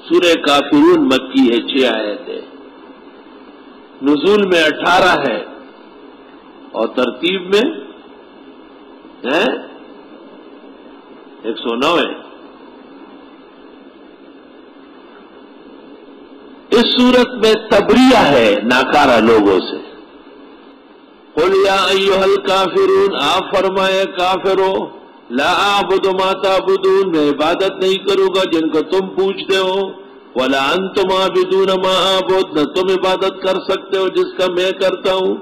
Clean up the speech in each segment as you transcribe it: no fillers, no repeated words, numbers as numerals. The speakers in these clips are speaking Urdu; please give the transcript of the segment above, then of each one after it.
سورہ کافرون مکی ہے، 6 آیتیں، نزول میں 18 ہے اور ترتیب میں 109 ہے۔ اس صورت میں تبریہ ہے ناکارہ لوگوں سے۔ قل یا ایھا الکافرون، آپ فرمائے کافرو، لا اعبد ما تعبدون، میں عبادت نہیں کروں گا جن کو تم پوجتے ہو، ولا انتم عابدون ما اعبد، نہ تم عبادت کر سکتے ہو جس کا میں کرتا ہوں،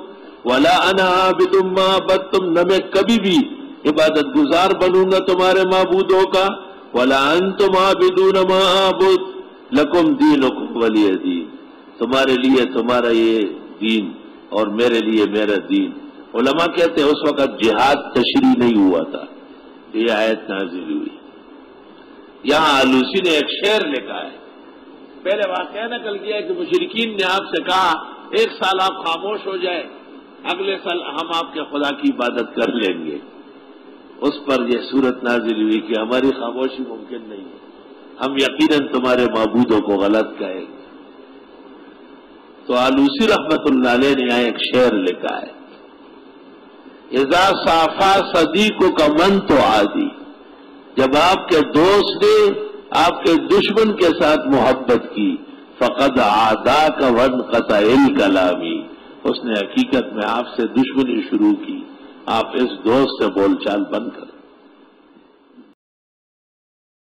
ولا انا عابد ما عبدتم، نہ میں کبھی بھی عبادت گزار بنوں گا تمہارے معبودوں کا، ولا انتم عابدون ما اعبد، لکم دینکم ولی دین، تمہارے لیے تمہارا یہ دین اور میرے لیے میرا دین۔ علماء کہتے ہیں اس وقت جہاد تشریع نہیں ہوا تھا، یہ آیت نازل ہوئی۔ یہاں آلوسی نے ایک شعر لکھا ہے، پہلے واقعہ نقل کیا کہ مشرکین نے آپ سے کہا 1 سال آپ خاموش ہو جائے، اگلے سال ہم آپ کے خدا کی عبادت کر لیں گے۔ اس پر یہ صورت نازل ہوئی کہ ہماری خاموشی ممکن نہیں ہے، ہم یقیناً تمہارے معبودوں کو غلط کہیں گے۔ تو آلوسی رحمت اللہ علیہ نے یہاں ایک شعر لکھا ہے، اذا صافا صدیقک من تعادی، جب آپ کے دوست نے آپ کے دشمن کے ساتھ محبت کی، فقد عاداک وانقطع الکلام، اس نے حقیقت میں آپ سے دشمنی شروع کی، آپ اس دوست سے بول چال بند کر